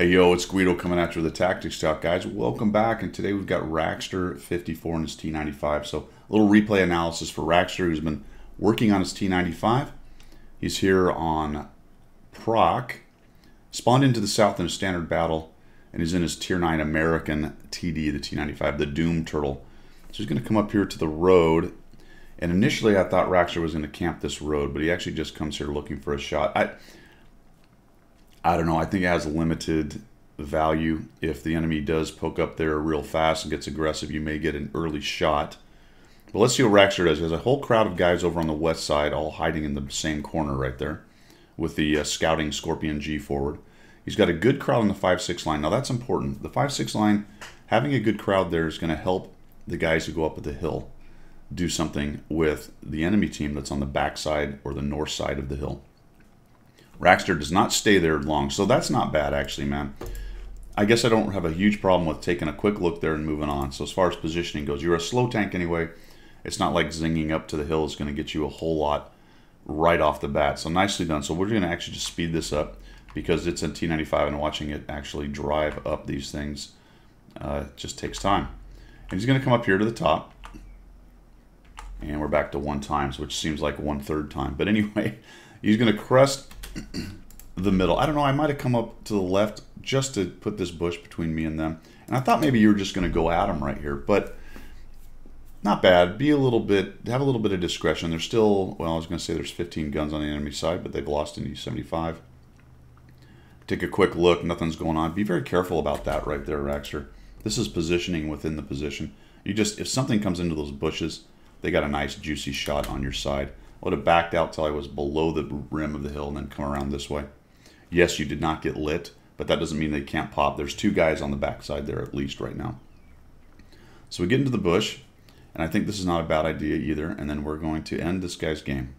Hey yo, it's Guido coming at you with the Tactics Talk, guys. Welcome back, and today we've got Raxter 54 and his T95. So a little replay analysis for Raxter, who's been working on his T95. He's here on Proc, spawned into the south in a standard battle, and he's in his Tier 9 American TD, the T95, the Doom Turtle. So he's going to come up here to the road, and initially I thought Raxter was going to camp this road, but he actually just comes here looking for a shot. I don't know. I think it has limited value. If the enemy does poke up there real fast and gets aggressive, you may get an early shot. But let's see what Raxter does. He has a whole crowd of guys over on the west side, all hiding in the same corner right there, with the scouting Scorpion G forward. He's got a good crowd on the 5-6 line. Now that's important. The 5-6 line, having a good crowd there is going to help the guys who go up at the hill do something with the enemy team that's on the backside or the north side of the hill. Raxter does not stay there long, so that's not bad actually, man. I guess I don't have a huge problem with taking a quick look there and moving on. So as far as positioning goes, you're a slow tank anyway. It's not like zinging up to the hill is going to get you a whole lot right off the bat. So nicely done. So we're going to actually just speed this up because it's a T95 and watching it actually drive up these things just takes time. And he's going to come up here to the top. And we're back to 1 times, which seems like 1/3 time. But anyway, he's going to crest the middle. I don't know, I might have come up to the left just to put this bush between me and them. And I thought maybe you were just going to go at them right here, but not bad. Have a little bit of discretion. There's still, well, I was going to say there's 15 guns on the enemy side, but they've lost an E75. Take a quick look, nothing's going on. Be very careful about that right there, Raxter. This is positioning within the position. You just, if something comes into those bushes, they got a nice juicy shot on your side. I would have backed out till I was below the rim of the hill and then come around this way. Yes, you did not get lit, but that doesn't mean they can't pop. There's 2 guys on the backside there at least right now. So we get into the bush, and I think this is not a bad idea either, and then we're going to end this guy's game.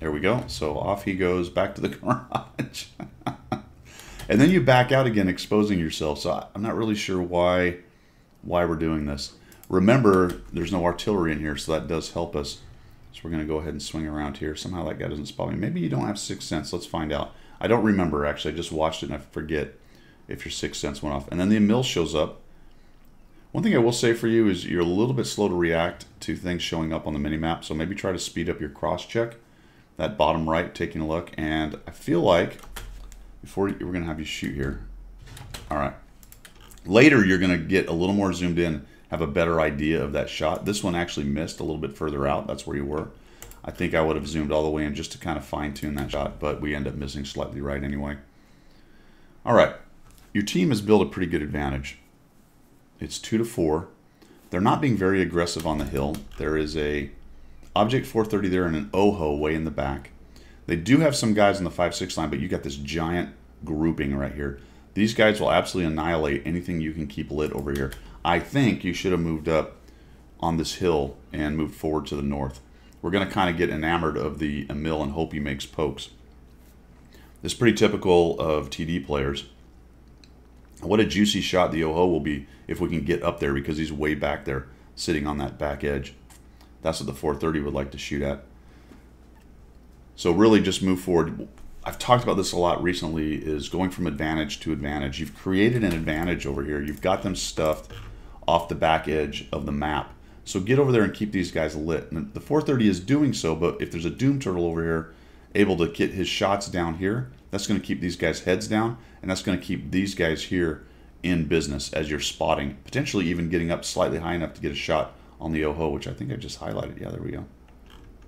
There we go. So off he goes back to the garage. And then you back out again, exposing yourself. So I'm not really sure why we're doing this. Remember, there's no artillery in here, so that does help us. So we're going to go ahead and swing around here. Somehow that guy doesn't spot me. Maybe you don't have 6th sense. Let's find out. I don't remember, actually. I just watched it and I forget if your 6th sense went off. And then the mill shows up. One thing I will say for you is you're a little bit slow to react to things showing up on the minimap. So maybe try to speed up your cross-check. That bottom right, taking a look. And I feel like, we're going to have you shoot here. All right. Later, you're going to get a little more zoomed in, have a better idea of that shot. This one actually missed a little bit further out. That's where you were. I think I would have zoomed all the way in just to kind of fine-tune that shot, but we end up missing slightly right anyway. All right. Your team has built a pretty good advantage. It's 2-4. They're not being very aggressive on the hill. There is a Object 430 there and an OHO way in the back. They do have some guys on the 5-6 line, but you got this giant grouping right here. These guys will absolutely annihilate anything you can keep lit over here. I think you should have moved up on this hill and moved forward to the north. We're going to kind of get enamored of the mill and hope he makes pokes. This is pretty typical of TD players. What a juicy shot the OHO will be if we can get up there because he's way back there sitting on that back edge. That's what the 430 would like to shoot at. So really just move forward. I've talked about this a lot recently, is going from advantage to advantage. You've created an advantage over here. You've got them stuffed off the back edge of the map. So get over there and keep these guys lit. And the 430 is doing so, but if there's a Doom Turtle over here able to get his shots down here, that's going to keep these guys' heads down, and that's going to keep these guys here in business as you're spotting, potentially even getting up slightly high enough to get a shot on the OHO, which I think I just highlighted. Yeah, there we go.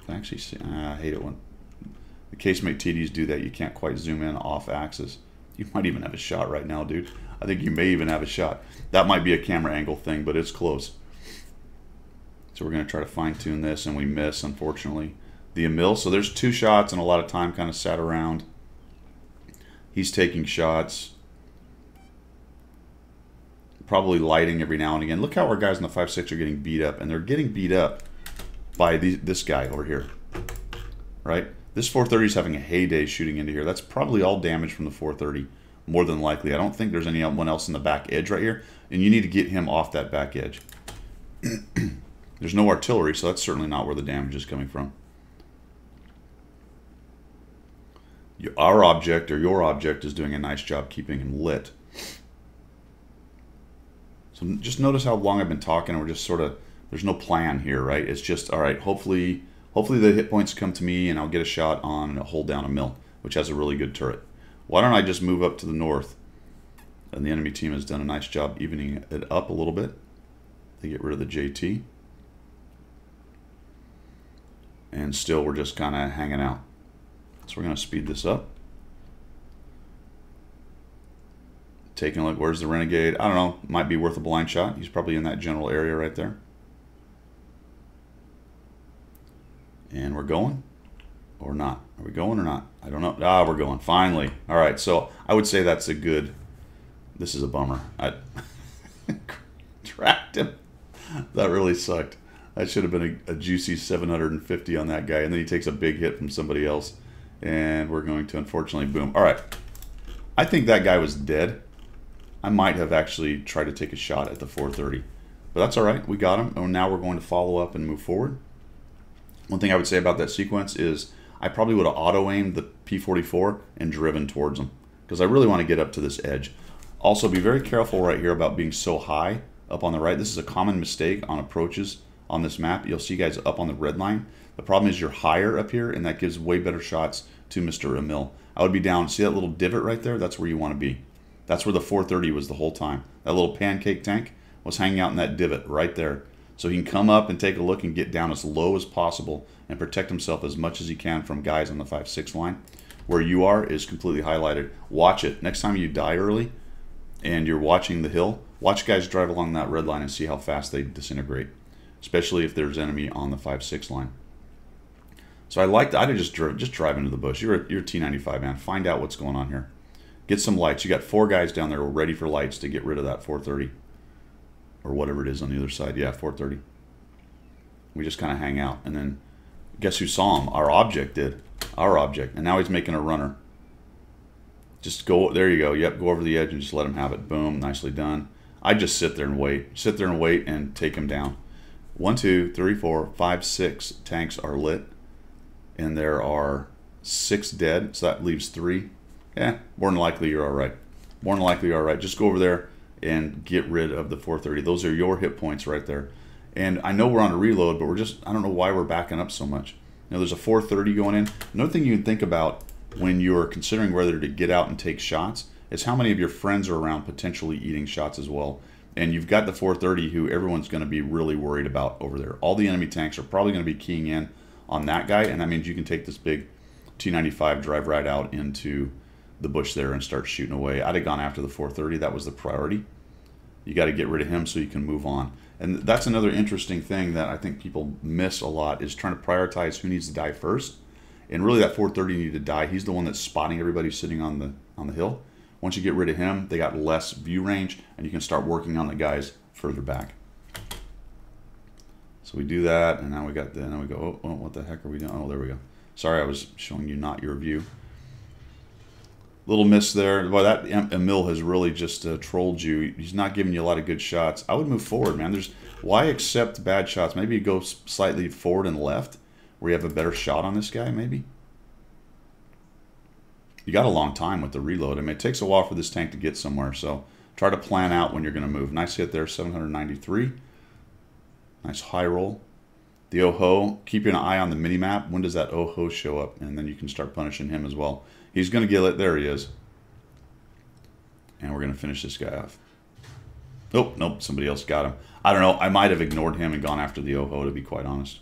I actually see, I hate it when the casemate TDs do that. You can't quite zoom in off axis. You might even have a shot right now, dude. I think you may even have a shot. That might be a camera angle thing, but it's close. So we're going to try to fine-tune this, and we miss, unfortunately, the Emil. So there's 2 shots, and a lot of time kind of sat around. He's taking shots. Probably lighting every now and again. Look how our guys in the 5-6 are getting beat up, and they're getting beat up by this guy over here, right? This 430 is having a heyday shooting into here. That's probably all damage from the 430, more than likely. I don't think there's anyone else in the back edge right here, and you need to get him off that back edge. There's no artillery, so that's certainly not where the damage is coming from. Our object, or your object, is doing a nice job keeping him lit. So just notice how long I've been talking, and we're just sort of, there's no plan here, right? It's just, all right, hopefully the hit points come to me and I'll get a shot on and hold down a mill, which has a really good turret. Why don't I just move up to the north? And the enemy team has done a nice job evening it up a little bit. They get rid of the JT. And still we're just kind of hanging out. So we're going to speed this up. Taking a look, where's the Renegade? I don't know, might be worth a blind shot. He's probably in that general area right there. And we're going or not? Are we going or not? I don't know. Ah, we're going, finally. All right, so I would say that's a good, this is a bummer. I tracked him. That really sucked. That should have been a juicy 750 on that guy, and then he takes a big hit from somebody else, and we're going to unfortunately boom. All right, I think that guy was dead. I might have actually tried to take a shot at the 430, but that's all right. We got him, and now we're going to follow up and move forward. One thing I would say about that sequence is I probably would have auto-aimed the P44 and driven towards him, because I really want to get up to this edge. Also, be very careful right here about being so high up on the right. This is a common mistake on approaches on this map. You'll see guys up on the red line. The problem is you're higher up here, and that gives way better shots to Mr. Emil. I would be down. See that little divot right there? That's where you want to be. That's where the 430 was the whole time. That little pancake tank was hanging out in that divot right there. So he can come up and take a look and get down as low as possible and protect himself as much as he can from guys on the 5-6 line. Where you are is completely highlighted. Watch it. Next time you die early and you're watching the hill, watch guys drive along that red line and see how fast they disintegrate, especially if there's enemy on the 5-6 line. So I'd have just drive into the bush. You're a T95, man. Find out what's going on here. Get some lights. You got 4 guys down there ready for lights to get rid of that 430. Or whatever it is on the other side. Yeah, 430. We just kind of hang out. And then, guess who saw him? Our object did. Our object. And now he's making a runner. Just go, there you go. Yep, go over the edge and just let him have it. Boom, nicely done. I just sit there and wait. Sit there and wait and take him down. 1, 2, 3, 4, 5, 6 tanks are lit. And there are 6 dead. So that leaves 3. Yeah, more than likely you're all right. More than likely you're all right. Just go over there and get rid of the 430. Those are your hit points right there. And I know we're on a reload, but we're just, I don't know why we're backing up so much. You know, there's a 430 going in. Another thing you can think about when you're considering whether to get out and take shots is how many of your friends are around potentially eating shots as well. And you've got the 430 who everyone's going to be really worried about over there. All the enemy tanks are probably going to be keying in on that guy, and that means you can take this big T95, drive right out into the bush there and start shooting away. I'd have gone after the 430. That was the priority. You got to get rid of him so you can move on. And that's another interesting thing that I think people miss a lot, is trying to prioritize who needs to die first. And really that 430 needed to die. He's the one that's spotting everybody sitting on the hill. Once you get rid of him, they got less view range, and you can start working on the guys further back. So we do that, and now we got then we go, oh, what the heck are we doing? Oh, there we go. Sorry, I was showing you not your view. Little miss there. Boy, that Emil has really just trolled you. He's not giving you a lot of good shots. I would move forward, man. Why accept bad shots? Maybe you go slightly forward and left where you have a better shot on this guy, maybe. You got a long time with the reload. I mean, it takes a while for this tank to get somewhere, so try to plan out when you're going to move. Nice hit there, 793. Nice high roll. The Oho, keep an eye on the mini-map. When does that Oho show up? And then you can start punishing him as well. He's going to get it. There he is. And we're going to finish this guy off. Oh, nope, somebody else got him. I don't know. I might have ignored him and gone after the Oho, to be quite honest.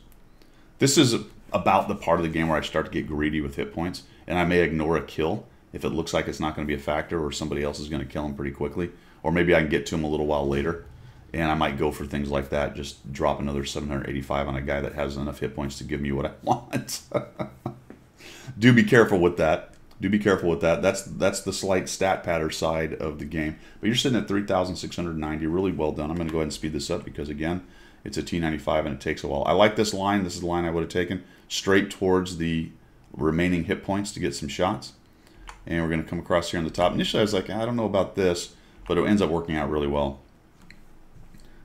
This is about the part of the game where I start to get greedy with hit points, and I may ignore a kill if it looks like it's not going to be a factor, or somebody else is going to kill him pretty quickly. Or maybe I can get to him a little while later, and I might go for things like that. Just drop another 785 on a guy that has enough hit points to give me what I want. Do be careful with that. Do be careful with that. That's the slight stat patter side of the game. But you're sitting at 3,690. Really well done. I'm going to go ahead and speed this up because, again, it's a T95 and it takes a while. I like this line. This is the line I would have taken straight towards the remaining hit points to get some shots. And we're going to come across here on the top. Initially, I was like, I don't know about this, but it ends up working out really well.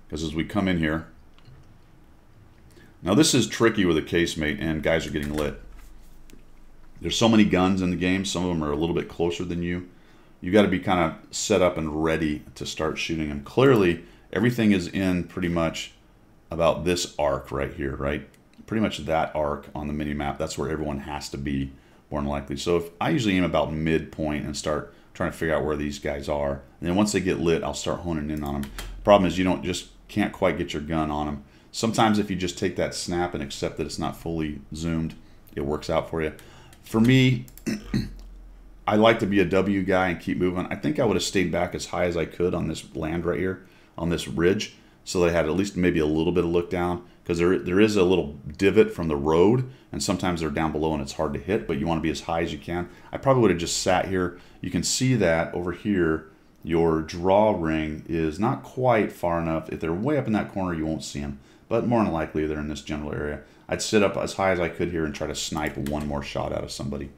Because as we come in here, now this is tricky with a casemate, and guys are getting lit. There's so many guns in the game. Some of them are a little bit closer than you. You got to be kind of set up and ready to start shooting them. Clearly, everything is in pretty much about this arc right here, right? Pretty much that arc on the mini map. That's where everyone has to be, more than likely. So if I usually aim about midpoint and start trying to figure out where these guys are, and then once they get lit, I'll start honing in on them. Problem is, you can't quite get your gun on them. Sometimes if you just take that snap and accept that it's not fully zoomed, it works out for you. For me, I like to be a W guy and keep moving. I think I would have stayed back as high as I could on this land right here, on this ridge, so they had at least maybe a little bit of look down, because there is a little divot from the road, and sometimes they're down below and it's hard to hit, but you want to be as high as you can. I probably would have just sat here. You can see that over here, your draw ring is not quite far enough. If they're way up in that corner, you won't see them, but more than likely they're in this general area. I'd sit up as high as I could here and try to snipe one more shot out of somebody.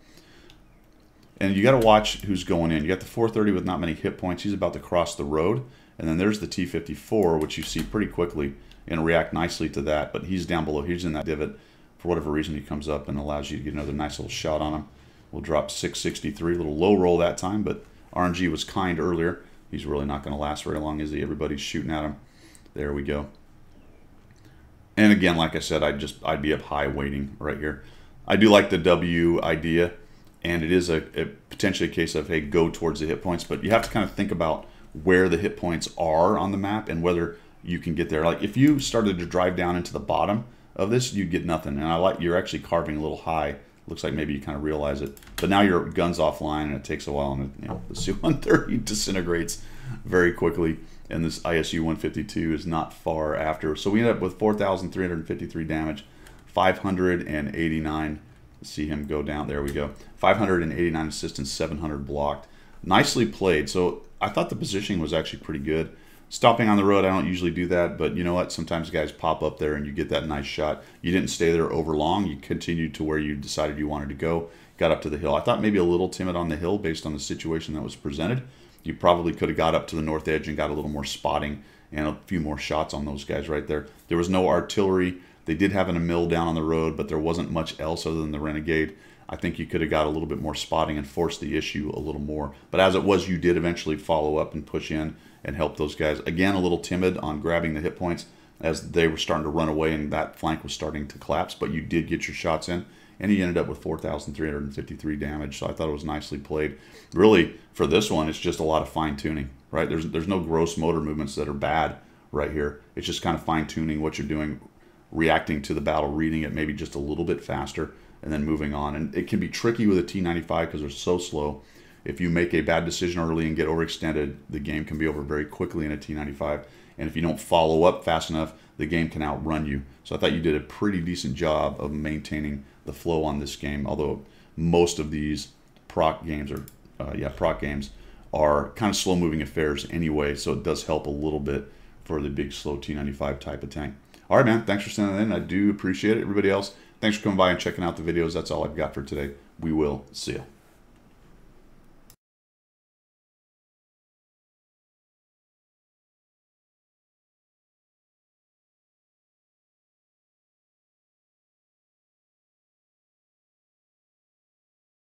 And you got to watch who's going in. You got the 430 with not many hit points. He's about to cross the road. And then there's the T94, which you see pretty quickly and react nicely to that. But he's down below. He's in that divot. For whatever reason, he comes up and allows you to get another nice little shot on him. We'll drop 663. A little low roll that time, but RNG was kind earlier. He's really not going to last very long, is he? Everybody's shooting at him. There we go. And again, like I said, I'd be up high waiting right here. I do like the W idea, and it is a potentially a case of, hey, go towards the hit points, but you have to kind of think about where the hit points are on the map and whether you can get there. Like if you started to drive down into the bottom of this, you'd get nothing. And you're actually carving a little high. Looks like maybe you kind of realize it, but now your gun's offline and it takes a while, and the C-130 disintegrates very quickly. And this ISU 152 is not far after. So we end up with 4,353 damage, 589. Let's see him go down. There we go. 589 assists and 700 blocked. Nicely played. So I thought the positioning was actually pretty good. Stopping on the road, I don't usually do that, but you know what? Sometimes guys pop up there and you get that nice shot. You didn't stay there over long. You continued to where you decided you wanted to go. Got up to the hill. I thought maybe a little timid on the hill based on the situation that was presented. You probably could have got up to the north edge and got a little more spotting and a few more shots on those guys right there. There was no artillery. They did have a mill down on the road, but there wasn't much else other than the Renegade. I think you could have got a little bit more spotting and forced the issue a little more. But as it was, you did eventually follow up and push in and help those guys. Again, a little timid on grabbing the hit points as they were starting to run away and that flank was starting to collapse, but you did get your shots in. And he ended up with 4,353 damage, so I thought it was nicely played. Really, for this one, it's just a lot of fine-tuning, right? There's no gross motor movements that are bad right here. It's just kind of fine-tuning what you're doing, reacting to the battle, reading it maybe just a little bit faster, and then moving on. And it can be tricky with a T95 because they're so slow. If you make a bad decision early and get overextended, the game can be over very quickly in a T95. And if you don't follow up fast enough, the game can outrun you. So I thought you did a pretty decent job of maintaining the flow on this game, although most of these proc games are kind of slow-moving affairs anyway, so it does help a little bit for the big, slow T95 type of tank. All right, man, thanks for sending that in. I do appreciate it. Everybody else, thanks for coming by and checking out the videos. That's all I've got for today. We will see you.